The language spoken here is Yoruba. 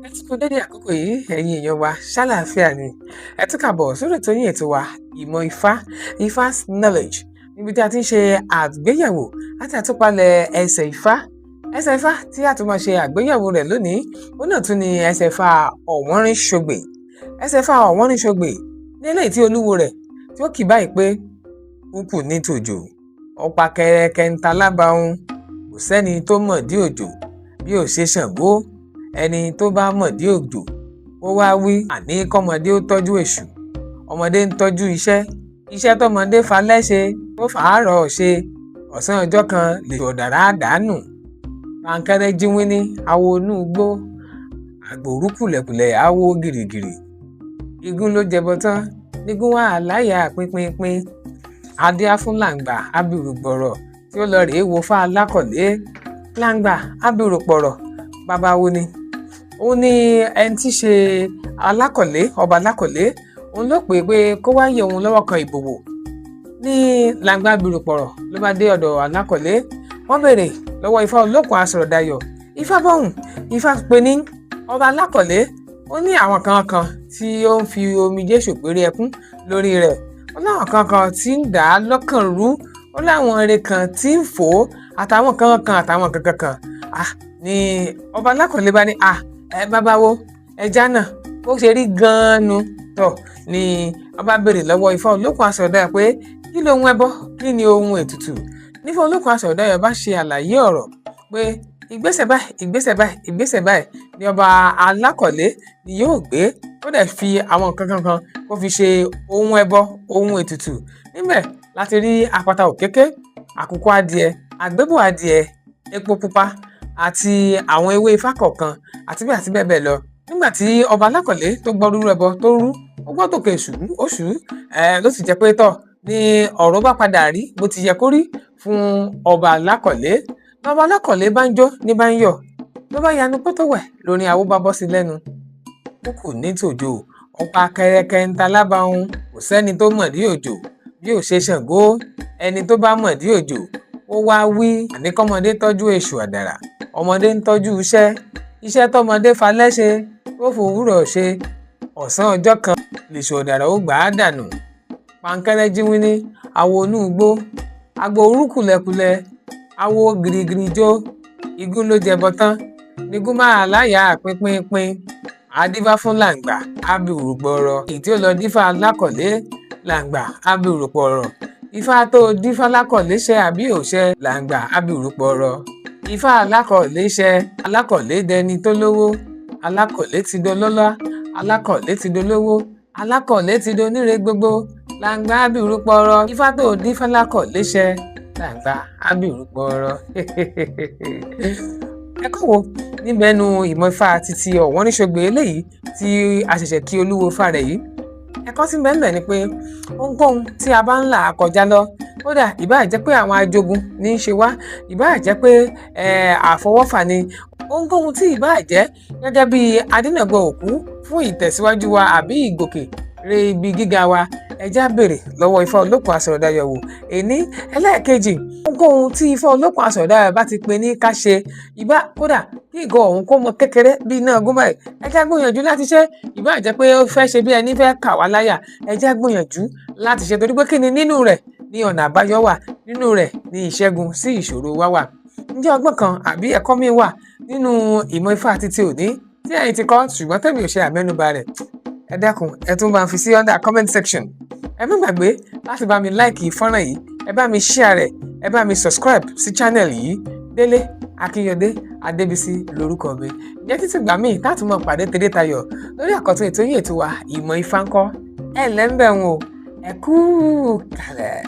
Ẹ tún kú dédé àkókò yìí ẹ̀yin èèyàn wa ṣàlàáfíà ni. Ẹ tún kàbọ̀ sórí ètò yín ètò wa ìmọ̀ Ifá's knowledge, níbi tí a ti ń ṣe àgbéyẹ̀wò àti àtúpalẹ̀ ẹsẹ̀ Ifá. Ẹsẹ̀ Ifá tí a tún máa ṣe àgbéyẹ̀wò rẹ̀ lónìí, òun náà tún ni ẹsẹ̀ Ifá Ọ̀wọ́nrín-ṣogbè. Ẹsẹ̀ Ifá Ọ̀wọ́nrín-ṣogbè ní eléyìí tí olúwo rẹ̀ tí ó kì báyìí pé kúkú ní tòjò, ọ̀pá kẹrẹkẹ ń ta lábàáhùn, kò sẹ́ni tó mọ̀ dí òjò bí ò ṣe Ṣàngó. Ẹni tó bá mọ̀ dí òjò ó wá wí, àní kọ́mọdé ó tọ́jú èṣù. Ọmọdé ń tọ́jú iṣẹ́ tọ́mọdé falẹ́ ṣe tó fàárọ̀ ṣe, ọ̀sán ọjọ́ kan lè ọ̀dàrà dànù. Pankẹ́rẹ́ jíwínní awo inú igbó, àgbòrú kùlẹ̀kùlẹ̀ awo gìrìgìrì. Igún ló jẹbọ tán nígún wà láyà pínpínpín. Adíá fún Làǹgbà abirùgbọ̀rọ̀ tí ó lọ rèé wo Fá Alákọ̀lé. Làǹgbà abirùpọ̀rọ̀ bàbá wo ni? Òun ni ẹni tí í ṣe Alákọ̀lé, ọba Alákọ̀lé. Òun ló pè pé kó wá yẹ òun lọ́wọ́ kan ìbòwò. Ní Làǹgbà abirùpọ̀rọ̀ ló bá dé ọ̀dọ̀ Alákọ̀lé. Wọ́n béèrè lọ́wọ́ Ifá Olókun Asọ̀rọ̀dayọ̀. Ifá bọ́hùn, Ifá pe ní ọba Alákọ̀lé. Ó ní àwọn kan tí ó ń fi omijé ṣòpéré ẹkún lórí rẹ̀. Ó láwọn kan tí ń dà á lọ́kàn rú. Ó láwọn eré kan tí ń fò ó, àtàwọn kan. Ni ọba Alákọ̀lé bá ní bàbá wo ẹja náà ó ṣe rí gan-an nu tọ̀. Ni ọba béèrè lọ́wọ́ Ifá Olókun Asọ̀rọ̀dayọ̀ pé kí lohun ẹbọ, kí ni ohun ètùtù. Nífá Olókun Asọ̀rọ̀dayọ̀ bá ṣe àlàyé ọ̀rọ̀ pé ìgbésẹ̀ báyìí ni ọba Alákọ̀lé ni yóò gbé. Ó dẹ̀ fi àwọn nǹkan kan kó fi ṣe ohun ẹbọ, ohun ètùtù. Níbẹ̀ láti rí apata òkéké, àkùkọ adìẹ, àgbébò adìẹ, epo pupa àti àwọn ewé Ifá kọ̀ọ̀kan àti bẹ́ẹ̀ bẹ́ẹ̀ lọ. Nígbà tí ọba Alákọ̀lé tó gbọ́ rúrú ẹbọ tó rú, ó gbọ́ tòkè oṣù ló sì jẹ́ pé tọ̀ ni ọ̀rọ̀ bá padà rí bó ti yẹ kó rí fún ọba Alákọ̀lé. Ọba Alákọ̀lé bá ń jó ní bá ń yọ̀, ló bá yanu pé tó wẹ̀ lórí àwo bá bọ́ sí lẹ́nu. Kúkú ní tòjò, ọ̀pá kẹrẹkẹ ń ta lábàáhùn, kò sẹ́ni tó mọ̀ dí òjò bí ò ṣe Ṣàngó. Ẹni tó bá mọ̀ dí òjò ó wá wí, àní kọ́mọdé tọ́jú èṣù àdàrà. Ọmọdé ń tọ́jú iṣẹ́ tọ́mọdé falẹ́ ṣe tó fòwúrọ̀ ṣe, ọ̀sán ọjọ́ kan lèṣù ọ̀dàrà ó gbà á dànù. Pankẹ́rẹ́ jíwínní awo inú igbó, àgbòrú kùlẹ̀kùlẹ̀ awo gìrìgìrì jó. Igún ló jẹbọ tán nígún máa láyà pínpínpín. Adífá fún Làǹgbà abirùgbọ̀rọ̀, èyí tí ó lọ dífá Alákọ̀lé. Làǹgbà abirùpọ̀rọ̀, Ifá tó dífá Alákọ̀lé ṣẹ àbí òṣẹ? Làǹgbà abirùpọ̀rọ̀, Ifá Alákọ̀lé ṣẹ. Alákọ̀lé dẹni tó lówó, Alákọ̀lé ti dolọ́lá, Alákọ̀lé ti dolówó, Alákọ̀lé ti doníre gbogbo. Làǹgbà abirùpọ̀rọ̀, Ifá tó dífá Alákọ̀lé ṣẹ. Làǹgbà abirùpọ̀rọ̀. Ẹ̀kọ́ wo níbẹ̀ nu ìmọ̀ Ifá títí Ọ̀wọ́nrín-ṣogbè eléyìí tí a ṣẹ̀ṣẹ̀ kí olúwo Ifá rẹ̀ yìí? Ẹ̀kọ́ tí bẹ́ẹ̀ ni pé ohunkóhun tí a bá ń là kọjá lọ, kódà ìbáà jẹ́ pé àwọn ajogun ní í ṣe wá, ìbáà jẹ́ pé àfọwọ́fà ni, ohunkóhun tí ìbáà jẹ́ gẹ́gẹ́ bí adínàgbọ̀ òkú fún ìtẹ̀síwájú wa àbí ìgòkè rè ibi gíga wa, ẹjá béèrè lọ́wọ́ Ifá Olókun Asọ̀rọ̀dayọ̀ wò. Èní ẹlẹ́ẹ̀kejì, ohunkóhun tí Ifá Olókun Asọ̀rọ̀dayọ̀ bá ti pe ní ká ṣe, ìbá kódà kí ìgò ọ̀hún kó mọ kékeré bí iná ogún báyìí, ẹjá gbìyànjú láti ṣe. Ìbá jẹ́ pé ó fẹ́ ṣe bí ẹni fẹ́ kà wá láyà, ẹjá gbìyànjú láti ṣe, torí pé kí ni nínú rẹ̀ ní ọ̀nà àbáyọ wà, nínú rẹ̀ ní ìṣẹ́gun sí ìṣòro wa wà. Ǹjẹ́ ọgbọ́n kan àbí ẹ̀kọ́ mi wà nínú ìmọ̀ Ifá títí òní tí ẹ̀yin ti kọ́ ṣùgbọ́n tèmi ò ṣe àmẹ́nubà rẹ̀? Ẹ dákun ẹ tún bá ń fi sí under comment section. Ẹ má gbàgbé láti bá mi like fọ́nrán yìí, ẹ bá mi share rẹ̀, ẹ bá mi subscribe sí channel yìí. Délé Akínyọdé Adébísí lórúkọ mi. Ǹjẹ́ títí gbà míì láti mọ̀ pàdé tèdè tayọ̀ lórí àkọ́tún ètò yìí ètò wa ìmọ̀ Ifá ńkọ́. Ẹ lẹ́ ń bẹ̀ wọ́n o, ẹ kú kàlẹ̀.